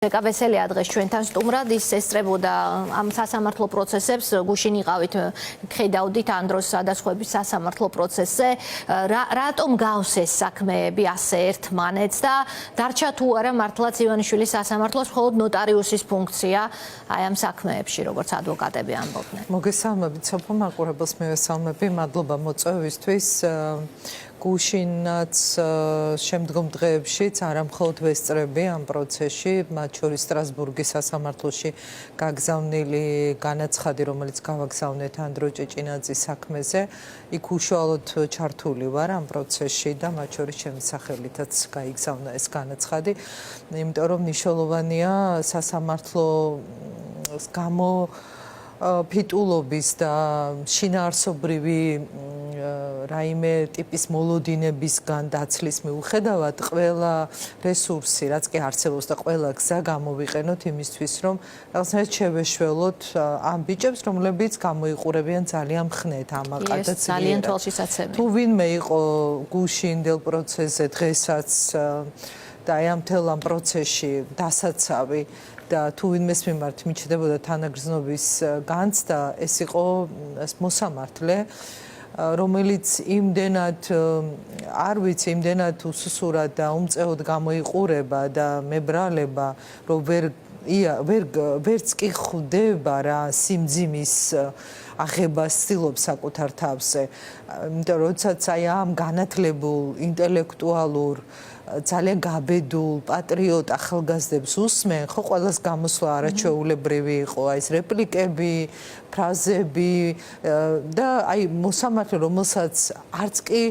კაბესელია დღეს ჩვენთან სტუმრად ის ესწრებოდა ამ სასამართლო პროცესებს გუშინ იყავით ხედავდით ამ დროს სადასხვების სასამართლო პროცესზე რატომ გავს ეს საქმეები ასე ერთმანეთს და დარჩა თუ არა მართლაც ივანიშვილის სასამართლოს მხოლოდ ნოტარიუსის ფუნქცია აი ამ საქმეებში როგორც ადვოკატები ამბობდნენ. მოგესალმებით სოფო მაყურებელს მივესალმები მადლობა მოწვევისთვის გუშინაც შემდგომ დღეებშიც არამხოლოდ ვესწრები ამ პროცესში, მათ შორის სტრასბურგის სასამართლოში გაგზავნილი განაცხადი, რომელიც გავაგზავნეთ ანდრო ჭეჭინაძის საქმეზე, იქ უშუალოდ ჩართული ვარ ამ პროცესში და მათ შორის ჩემი სახელითაც გაიგზავნა ეს განაცხადი, იმიტომ რომ მნიშვნელოვანია სასამართლოს გამო ფიტულობის და შინაარსობრივი რაიმე ტიპის მოლოდინებისგან დაცლის მიუხედავად ყველა რესურსი, რაც კი არსებობს და ყველა გზა გამოვიყენოთ იმისთვის, რომ რაღაცნაირად შევეშველოთ ამ ბიჭებს, რომლებიც გამოიყურებიან ძალიან მხნეთ ამაყად და ძალიან თვალშისაცემი. თუ ვინმე იყო გუშინ დელ პროცესზე დღესაც და აი ამ მთელ ამ პროცესში დასაცავი და თუ ვინმეს მიმართ მიჩნდებოდა თანაგრძნობის განცდა, ეს იყო მოსამართლე, რომელიც იმდენად არ ვიცი, იმდენად უსუსურად და უმწეოდ გამოიყურება და მებრალება, რომ ვერც კი ხვდება რა სიმძიმის აღებას ცდილობს საკუთარ თავზე. იმიტომ რომ როდესაც აი ამ განათლებულ, ინტელექტუალურ ძალიან გაბედულ პატრიოტ ახალგაზრდებს უსმენ, ხო ყველას გამოსვლა არაჩვეულებრივი იყო, აი ეს რეპლიკები, ფრაზები და აი მოსამართლე, რომელსაც არც კი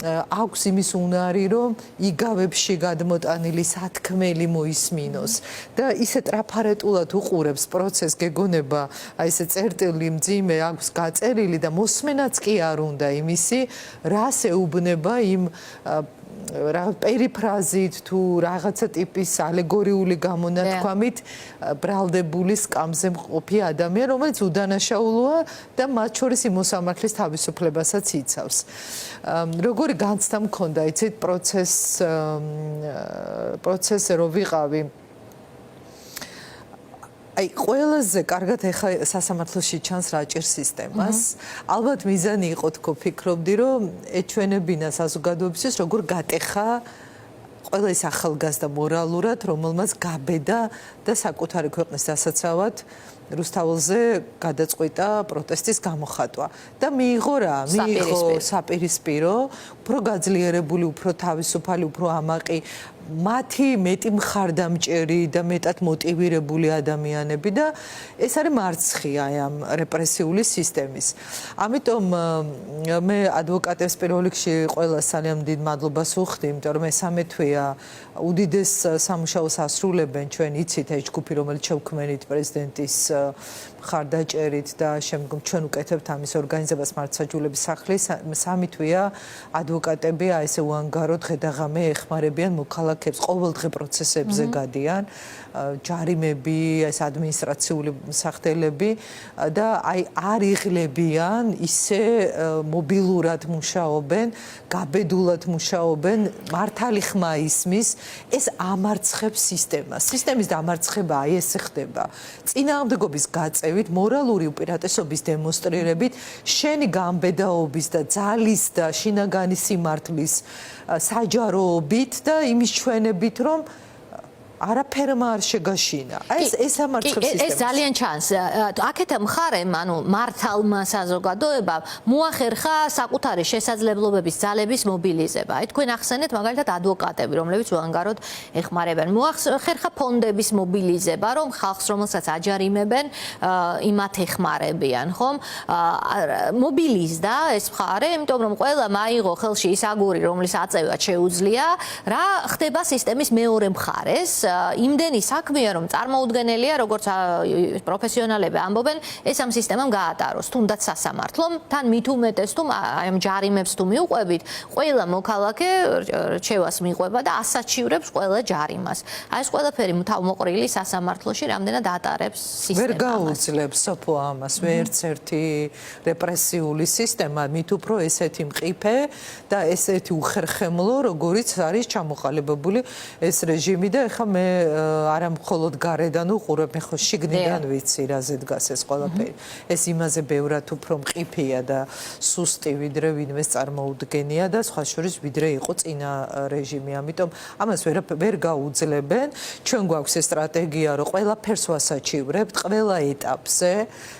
აქვს იმის უნარი, რომ იგავებში გადმოტანილი სათქმელი მოისმინოს და ისე ტრაფარეტულად უყურებს პროცესს, გეგონება აი ესე წერტილი მძიმე აქვს გაწერილი და მოსმენაც კი არ უნდა იმისი, რას ეუბნება იმ რა პერიფრაზით თუ რაღაცა ტიპის ალეგორიული გამონათქვამით ბრალდებული სკამზე მყოფი ადამიანი, რომელიც udanašauluა და მათ შორის იმ მოსამართლის თავისუფლებასაც იცავს. როგორი განცდა მქონდა, იცით, პროცესზე რო ვიყავი აი ყველაზე კარგად ეხა სასამართლოში ჩანს რაჭერ სისტემას. ალბათ მიზანი იყო თქო ფიქრობდი, რომ ეჩვენებინა საზოგადოებისთვის როგორ გატეხა ყველა ის ახალგაზრდა მორალურად, რომელმაც გაბედა და საკუთარი ქვეყნის დასაცავად რუსთაველზე გადაწყვიტა პროტესტის გამოხატვა და მიიღო რა? მიიღო საპირისპირო, უფრო გაძლიერებული, უფრო თავისუფალი, უფრო ამაყი მათი მეტი მხარდამჭერი და მეტად მოტივირებული ადამიანები და ეს არის მარცხი აი ამ რეპრესიული სისტემის. ამიტომ მე ადვოკატებს პირველ რიგში ყველას ძალიან დიდ მადლობას ვუხდი, იმიტომ რომ მესამე თვეა უდიდეს სამუშაოს ასრულებენ ჩვენ იცით ეს ჯგუფი, რომელიც შევქმნით პრეზიდენტის მხარდაჭერით და შემდგომ ჩვენ უკეთებთ ამის ორგანიზებას მართლმსაჯულების სახლის სამი თვეა ადვოკატები აი ესე უანგაროდ ღედაღამე ეხმარებიან მოქალაქეებს ყოველდღე პროცესებზე გადიან ჯარიმები ეს ადმინისტრაციული სახდელები და აი არ იღლებიან ისე მობილურად მუშაობენ გაბედულად მუშაობენ მართალი ხმა ისმის ეს ამარცხებს სისტემას სისტემის დამარცხება აი ესე ხდება წინააღმდეგობის გაწევით მორალური უპირატესობის დემონსტრირებით შენი გამბედაობის და ძალის და შინაგანი სიმართლის საჯაროობით და იმის ჩვენებით რომ არაფერმა არ შეგაშინა. ეს ამარცხებს სისტემას. ეს ძალიან ჩანს. აქეთ მხარემ, ანუ მართალმა საზოგადოებამ მოახერხა საკუთარი შესაძლებლობების ძალების მობილიზება. აი თქვენ ახსენეთ მაგალითად ადვოკატები, რომლებიც უანგაროდ ეხმარებიან. მოახერხა ფონდების მობილიზება, რომ ხალხს რომელსაც აჯარიმებენ, იმათ ეხმარებიან, ხომ? მობილიზდა ეს მხარე, იმიტომ რომ ყველა მაიღო ხელში ის აგური, რომლის აწევად შეუძლია, რა ხდება სისტემის მეორე მხარეს. იმდენი საქმეა რომ წარმოუდგენელია როგორც პროფესიონალები ამბობენ ეს ამ სისტემამ გაატაროს თუნდაც სასამართლომ თან მით უმეტეს თუ აი ამ ჯარიმებს თუ მიუყვებით ყველა მოქალაქე რჩევას მიყვება და ასაჩივრებს ყველა ჯარიმას აი ეს ყველაფერი თავმოყრილი სასამართლოში რამდენად ატარებს სისტემას ვერ გაუძლებს სოფო ამას ვერც ერთი რეპრესიული სისტემა მით უფრო ესეთი მყიფე და ესეთი უხერხემლო როგორიც არის ჩამოყალიბებული ეს რეჟიმი და ეხა მე არა მხოლოდ გარედან უყურებ, მე ხო შიგნიდან ვიცი რაზე დგას ეს ყველაფერი. ეს იმაზე ბევრად უფრო მყიფეა და სუსტი ვიდრე ვინმეს წარმოუდგენია და სხვა შორის ვიდრე იყო წინა რეჟიმი. ამიტომ ამას ვერ გაუძლებენ. ჩვენ გვაქვს ეს სტრატეგია, რომ ყველაფერს ვასაჩივრებთ, ყველა ეტაპზე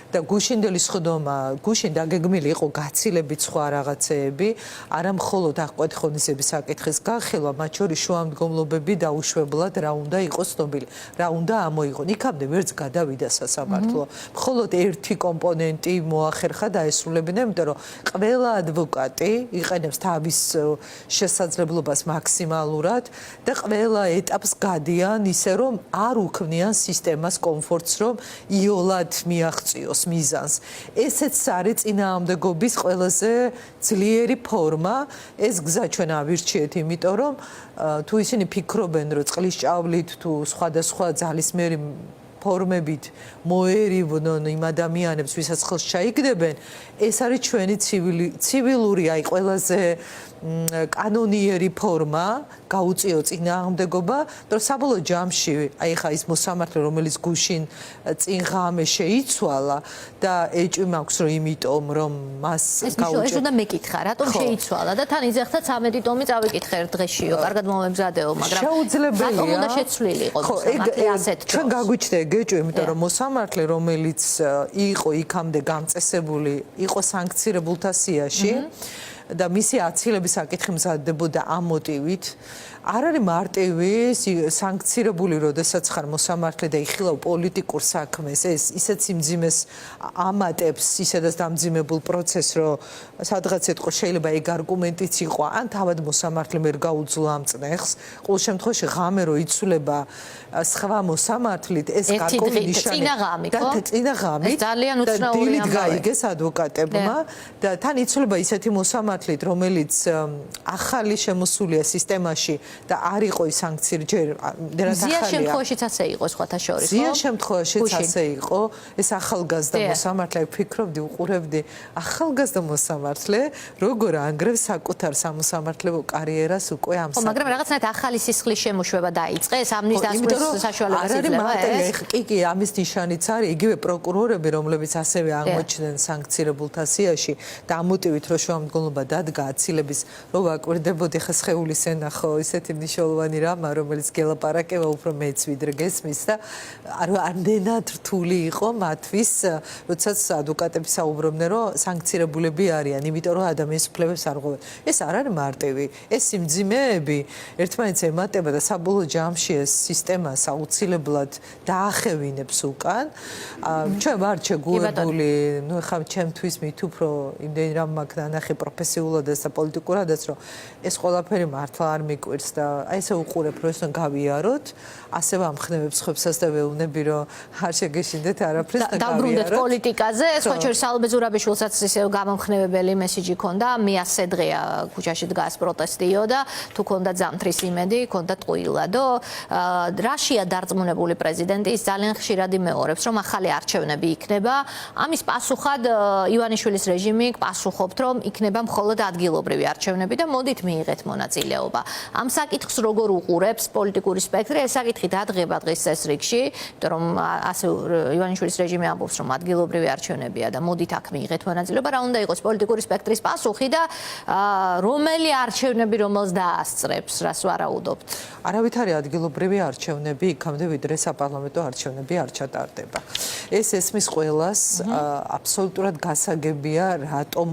და გუშინდელი სხდომა, გუშინ დაგეგმილი იყო გაცილებით სხვა რაღაცეები, არა მხოლოდ აღკვეთხოვნისების საკითხის განხილვა, მათ შორის შუამდგომლობები დაუშვებლად რა უნდა იყოს ცნობილი, რა უნდა ამოიღონ. იქამდე ვერც გადავიდა სასამართლო. მხოლოდ ერთი კომპონენტი მოახერხა დაესრულებინა, იმიტომ რომ ყველა ადვოკატი იყენებს თავის შესაძლებლობას მაქსიმალურად და ყველა ეტაპს გადიან ისე რომ არ უქმნიან სისტემას კომფორტს, რომ იოლად მიაღწიოს მიზანს. ესეც არის წინააღმდეგობის ყველაზე ძლიერი ფორმა. ეს გზა ჩვენ ავირჩიეთ, იმიტომ რომ თუ ისინი ფიქრობენ, რომ წყლის ჭავლით თუ სხვადასხვა ძალისმიერი ფორმებით მოერივნონ იმ ადამიანებს, ვისაც ხელს ჩაიგდებენ, ეს არის ჩვენი ცივილური, აი ყველაზე კანონიერი ფორმა, გაუწიო წინააღმდეგობა, რომ საბოლოო ჯამში, აი ხა ის მოსამართლე, რომელიც გუშინ წინ ღამე შეიცვალა და ეჭვი მაქვს, რომ იმიტომ, რომ მას ეს უნდა მეკითხა, რატომ შეიცვალა და თან იძახდა 13 ტომი წავიკითხე ერთ დღეშიო, კარგად მომემზადეო, მაგრამ შეუძლებელია. რატომ უნდა შეცვლილიყო მოსამართლე ასეთ დროს? ჩვენ გაგვიჩნდა ეჭვი, იმიტომ რომ მოსამართლე, რომელიც იყო იქამდე გამწესებული, იყო სანქცირებულთა სიაში და მისი აცილების საკითხი მზადდებოდა ამ მოტივით. არ არის მარტივი სანქცირებული, როდესაც ხარ მოსამართლე და იხილავ პოლიტიკურ საქმეს, ეს ისეთ სიმძიმეს ამატებს, ისედაც დამძიმებულ პროცესს, რომ სადღაც ეთქო შეიძლება ეგ არგუმენტიც იყო, ან თავად მოსამართლემ ვერ გაუძლო ამ წნეხს. ყოველ შემთხვევაში ღამე რო იცვლება სხვა მოსამართლით, ეს გარკვეული ნიშანი და წინა ღამით ძალიან უცნაური დილით გაიგეს ადვოკატებმა და თან იცვლება ისეთი მოსამართლით, რომელიც ახალი შემოსულია სისტემაში და არ იყო ის სანქცია ჯერ დერაც ახალია. ზია შემთხვევაშიც ასე იყო სხვათა შორის, ხო? ზია შემთხვევაშიც ასე იყო. ეს ახალგაზრდა მოსამართლე, ვფიქრობდი, უყურებდი ახალგაზრდა მოსამართლე, როგორ ანგრევს საკუთარ სამოსამართლეო კარიერას უკვე ამ ხო, მაგრამ რაღაცნაირად ახალი სისხლის შემოშვება დაიწყეს, ამის დასკვნის საშუალებას იძლევა ეს? კი, ამის ნიშანიც არის იგივე პროკურორები, რომლებიც ასევე აღმოჩნდნენ სანქცირებულთა სიაში და ამ მოტივით რომ შუამდგომლობა დადგა აცილების, რო ვაკვირდებოდი ხა სხეულის ენა ხო ისეთი მნიშვნელოვანი რამა, რომელიც გელაპარაკება უფრო მეც ვიდრე გესმის და ამდენად რთული იყო მათთვის, როდესაც ადვოკატები საუბრობდნენ, რომ სანქცირებულები არიან, იმიტომ რომ ადამიანის უფლებებს არ ღვევენ. ეს არ არის მარტივი. ეს სიმძიმეები ერთმანეთს ემატება და საბოლოო ჯამში ეს სისტემა აუცილებლად დაახევინებს უკან. ჩვენ ვართ შეგუებული, ნუ ხა ჩემთვის მით უფრო იმდენი რამ მაქვს ნანახი პროფესიულადაც და პოლიტიკურადაც, რომ ეს ყველაფერი მართლა არ მიკვირს და აი ესე უყურებ, რომ ესონ გავიაროთ, ასე ვამხნევებს ხებსაც და ვეუბნები, რომ არ შეგეშინდეთ არაფერს და გავიაროთ. დავბრუნდეთ პოლიტიკაზე, სხვა შორის ალბე ზურაბიშვილსაც ისე გამომხნევებელი მესიჯი ქონდა, მე ასე დღეა ქუჩაში დგას პროტესტიო და თუ ქონდა ზამთრის იმედი, ქონდა ტყუილადო. რაშია დარწმუნებული პრეზიდენტი, ის ძალიან ხშირად იმეორებს, რომ ახალი არჩევნები იქნება. ამის პასუხად ივანიშვილის რეჟიმი პასუხობთ, რომ იქნება მხოლოდ ადგილობრივი არჩევნები და მოდით მიიღეთ მონაწილეობა. ამ საკითხს როგორ უყურებს პოლიტიკური სპექტრი? ეს საკითხი დადგება დღის წესრიგში, იმიტომ რომ ასე ივანიშვილის რეჟიმი ამბობს, რომ ადგილობრივი არჩევნებია და მოდით აქ მიიღეთ მონაწილეობა. რა უნდა იყოს პოლიტიკური სპექტრის პასუხი და რომელი არჩევნები რომელს დაასწრებს, რას ვარაუდობთ? არავითარი ადგილობრივი არჩევნები იქამდე ვიდრე საპარლამენტო არჩევნები არ ჩატარდება. ეს ესმის ყველას აბსოლუტურად გასაგებია, რატომ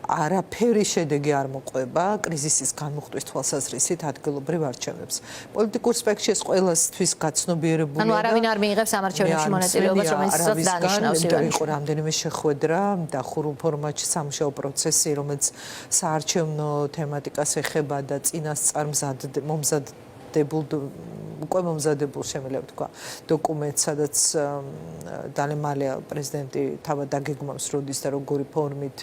არაფერი შედეგი არ მოყვება კრიზისის განმუხტვის თვალსაზრისით ადგილობრივ არჩევნებს. პოლიტიკურ სპექტრში ეს ყველასთვის გაცნობიერებულია. ანუ არავინ არ მიიღებს ამ არჩევნებში მონაწილეობას, რომელიც დანიშნავს იყო რამდენიმე შეხვედრა და ხურულ ფორმატში სამუშაო პროცესი, რომელიც საარჩევნო თემატიკას ეხება და წინასწარ უკვე მომზადებულ შემიძლია ვთქვა დოკუმენტს, სადაც ძალიან მალე პრეზიდენტი თავად დაგეგმავს როდის და როგორი ფორმით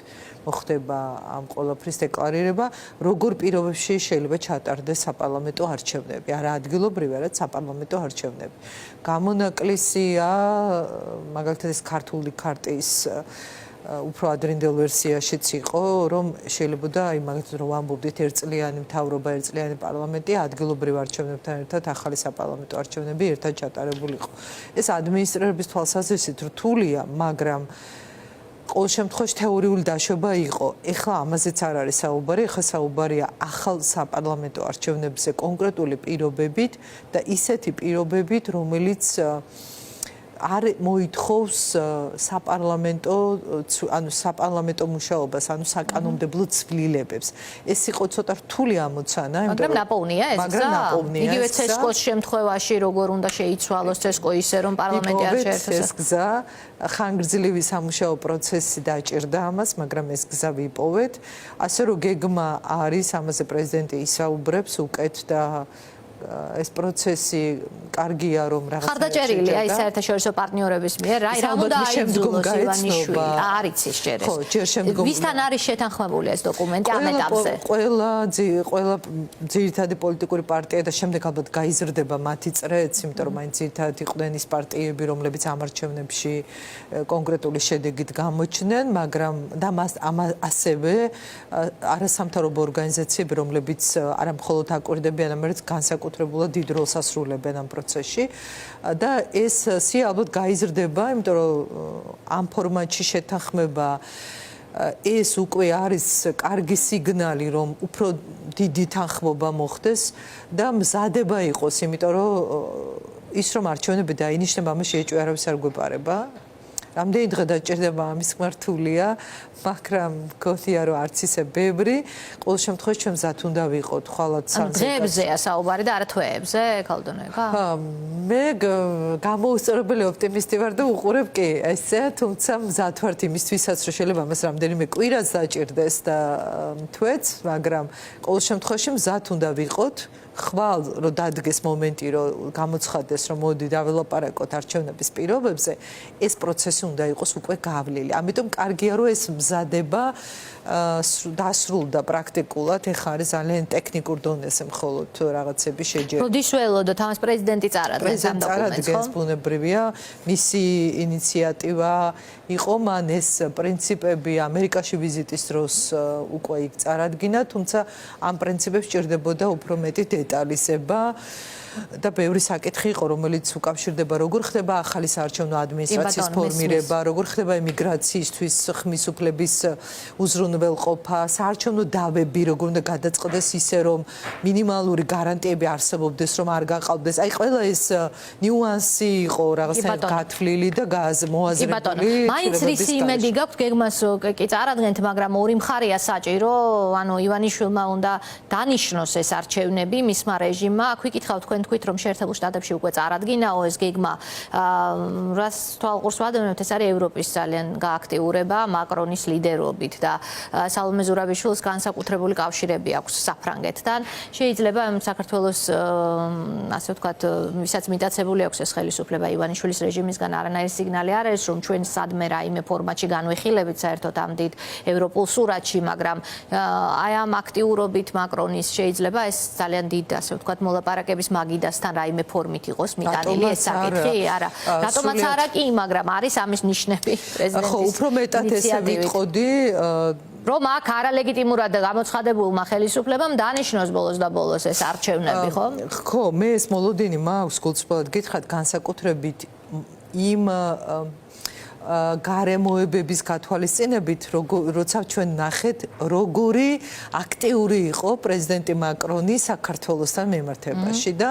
მოხდება ამ ყველაფრის დეკლარირება, როგორ პირობებში შეიძლება ჩატარდეს საპარლამენტო არჩევნები, არა ადგილობრივი, არამედ საპარლამენტო არჩევნები. გამონაკლისია მაგალითად ეს ქართული ქარტიის უფრო ადრინდელ ვერსიაშიც იყო, რომ შეიძლება აი მაგალითად რომ ვამბობდით ერთწლიანი მთავრობა, ერთწლიანი პარლამენტი ადგილობრივ არჩევნებთან ერთად ახალი საპარლამენტო არჩევნები ერთად ჩატარებულიყო. ეს ადმინისტრირების თვალსაზრისით რთულია, მაგრამ ყოველ შემთხვევაში თეორიული დაშვება იყო. ეხლა ამაზეც არ არის საუბარი, ეხლა საუბარია ახალ საპარლამენტო არჩევნებზე კონკრეტული პირობებით და ისეთი პირობებით, რომელიც არ მოითხოვს საპარლამენტო მუშაობას, ანუ საკანონმდებლო ცვლილებებს. ეს იყო ცოტა რთული ამოცანა, მაგრამ ნაპოვნია ეს გზა? იგივე ცესკოს შემთხვევაში როგორ უნდა შეიცვალოს ცესკო ისე რომ პარლამენტი არ შეერთოს. ეს გზა ხანგრძლივი სამუშაო პროცესი დაჭირდა ამას, მაგრამ ეს გზა ვიპოვეთ. ასე რომ გეგმა არის, ამაზე პრეზიდენტი ისაუბრებს უკეთ და ეს პროცესი კარგია რომ რაღაცა ხარდაჭერილია ის საერთაშორისო პარტნიორების მიერ რა უნდა აიძულოს ივანიშვილი არის ეს ჯერ ხო ჯერ შემდგომ ვისთან არის შეთანხმებული ეს დოკუმენტი ამ ეტაპზე ყველა ძირითადი პოლიტიკური პარტია და შემდეგ ალბათ გაიზრდება მათი წრეც იმიტომ რომ მაინც ძირითადად იყვნენ ის პარტიები რომლებიც ამ არჩევნებში კონკრეტული შედეგით გამოჩნდნენ მაგრამ და ასევე არასამთავრობო ორგანიზაციები რომლებიც არა მხოლოდ აკვირდებიან ამერიც განსაკუთრებულად დიდ როლს ასრულებენ ამ პროცესში და ეს სია ალბათ გაიზრდება, იმიტომ რომ ამ ფორმატში შეთანხმება ეს უკვე არის კარგი სიგნალი, რომ უფრო დიდი თანხმობა მოხდეს და მზადება იყოს, იმიტომ რომ ის რომ არჩევნები დაინიშნება, ამაში ეჭვი არავის არ გვეპარება. რამდენი დღე დაჭირდება ამის მართულია, მაგრამ გქონია რომ არც ისე ბევრი, ყოველ შემთხვევაში ჩვენ მზად უნდა ვიყოთ ხვალად სამზე. დღეებზეა საუბარი და არა თვეებზე, ქალდონეკა? მე გამოუსწორებელი ოპტიმისტი ვარ და უყურებ კი, ესეა, თუმცა მზად ვარ იმისთვისაც, რომ შეიძლება ამას რამდენიმე კვირაც დაჭირდეს და თვეც, მაგრამ ყოველ შემთხვევაში მზად უნდა ვიყოთ. ხვალ რომ დადგეს მომენტი რომ გამოცხადდეს რომ მოდი დაველაპარაკოთ არჩევნების პირობებზე ეს პროცესი უნდა იყოს უკვე გავლილი. ამიტომ კარგია რომ ეს მზადება დასრულდა პრაქტიკულად, ეხლა არის ძალიან ტექნიკურ დონეზე მხოლოდ რაღაცები შეჯერება. როდის ველოდოთ ამას პრეზიდენტი წარადგენს ამ დოკუმენტს, ხო? ბუნებრივია, მისი ინიციატივა იყო, მან ეს პრინციპები ამერიკაში ვიზიტის დროს უკვე იქ წარადგინა, თუმცა ამ პრინციპებს სჭირდებოდა უფრო მეტი დეტალიზება. და ბევრი საკითხი იყო, რომელიც უკავშირდება როგორ ხდება ახალი საარჩევნო ადმინისტრაციის ფორმირება, როგორ ხდება იმიგრაციისთვის ხმის უფლების უზრუნველყოფა, საარჩევნო დავები როგორ უნდა გადაწყდეს ისე რომ მინიმალური გარანტიები არსებობდეს, რომ არ გაყავდეს. აი ყველა ეს ნიუანსი იყო რაღაცნაირად გათვლილი და მოაზრებული. მაინც რისი იმედი გაქვთ გეგმას კი წარადგენთ, მაგრამ ორი მხარეა საჭირო, ანუ ივანიშვილმა უნდა დანიშნოს ეს არჩევნები მისმა რეჟიმმა. აქ ვიკითხავთ თქვენ თქვით რომ შეერთებულ შტატებში უკვე წარადგინაო ეს გეგმა რას თვალყურს ვადევნებთ ეს არის ევროპის ძალიან გააქტიურება მაკრონის ლიდერობით და სალომე ზურაბიშვილს განსაკუთრებული კავშირები აქვს საფრანგეთთან შეიძლება საქართველოს ასე ვთქვათ ვისაც მიტაცებული აქვს ეს ხელისუფლება ივანიშვილის რეჟიმისგან არანაირი სიგნალი არ არის რომ ჩვენ სადმე რაიმე ფორმატში განვიხილებით საერთოდ ამ დიდ ევროპულ სურათში მაგრამ აი ამ აქტიურობით მაკრონის შეიძლება ეს ძალიან დიდ ასე ვთქვათ მოლაპარაკების მაგიდასთან რაიმე ფორმით იყოს მიტანილი ეს საკითხი არა რატომაც არა კი მაგრამ არის ამის ნიშნები პრეზიდენტის ხო უფრო მეტად ესე ვიტყოდი რომ აქ არალეგიტიმურად გამოცხადებულმა ხელისუფლებამ დანიშნოს ბოლოს და ბოლოს ეს არჩევნები ხო ხო მე ეს მოლოდინი მაქვს გულწრფელად გითხრათ განსაკუთრებით იმ გარემოებების გათვალისწინებით, როცა ჩვენ ნახეთ, როგორი აქტიური იყო პრეზიდენტი მაკრონი საქართველოსთან მიმართებაში და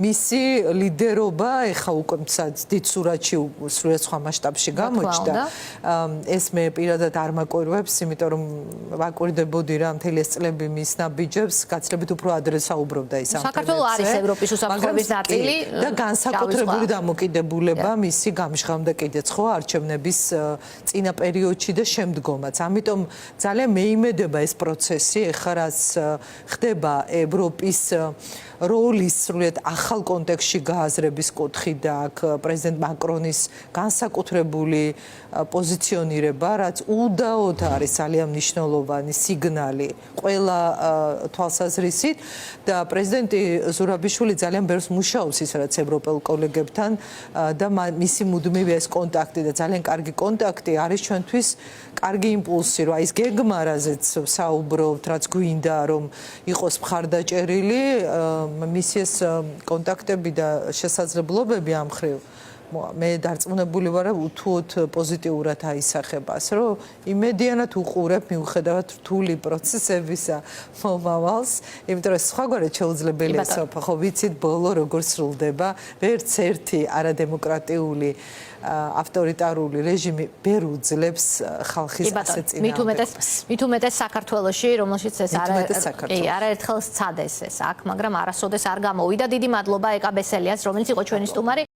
მისი ლიდერობა ეხა უკვე დიდ სურათში სრულიად სხვა მასშტაბში გამოჩნდა. ეს მე პირადად არ მაკვირვებს, იმიტომ რომ ვაკვირდებოდი რა მთელი ეს წლები მის ნაბიჯებს, გაცილებით უფრო ადრე საუბრობდა ის ამ თემებზე. საქართველო არის ევროპის უსაფრთხოების ნაწილი და განსაკუთრებული დამოკიდებულება მისი გამჟღავნდა კიდეც ხო არჩევნების წინა პერიოდში და შემდგომაც. ამიტომ ძალიან მეიმედება ეს პროცესი, ეხლა რაც ხდება ევროპის როლის სრულიად ახალ კონტექსტში გააზრების კუთხით და აქ პრეზიდენტ მაკრონის განსაკუთრებული პოზიციონირება, რაც უდაოდ არის ძალიან მნიშვნელოვანი სიგნალი ყველა თვალსაზრისით და პრეზიდენტი ზურაბიშვილი ძალიან ბევრს მუშაობს ის რაც ევროპელ კოლეგებთან და მისი მუდმივი ეს კონტაქტი და ძალიან კარგი კონტაქტი არის ჩვენთვის კარგი იმპულსი, რომ ის გეგმა, რაზეც საუბრობთ, რაც გვინდა რომ იყოს მხარდაჭერილი, მისი ეს კონტაქტები და შესაძლებლობები ამ მხრივ მე დარწმუნებული ვარ, რომ უთუოდ პოზიტიურად აისახებას, რომ იმედიანად უყურებ მიუხედავად რთული პროცესებისა მომავალს, იმიტომ რომ სხვაგვარად შეუძლებელია სოფა, ხო ვიცით ბოლო როგორ სრულდება, ვერც ერთი არადემოკრატიული ავტორიტარული რეჟიმი ვერ უძლებს ხალხის ასე წინააღმდეგობას. მით უმეტეს საქართველოში, რომელშიც ეს არაერთხელ სცადეს ეს აქ, მაგრამ არასოდეს არ გამოვიდა. დიდი მადლობა ეკა ბესელიას, რომელიც იყო ჩვენი სტუმარი.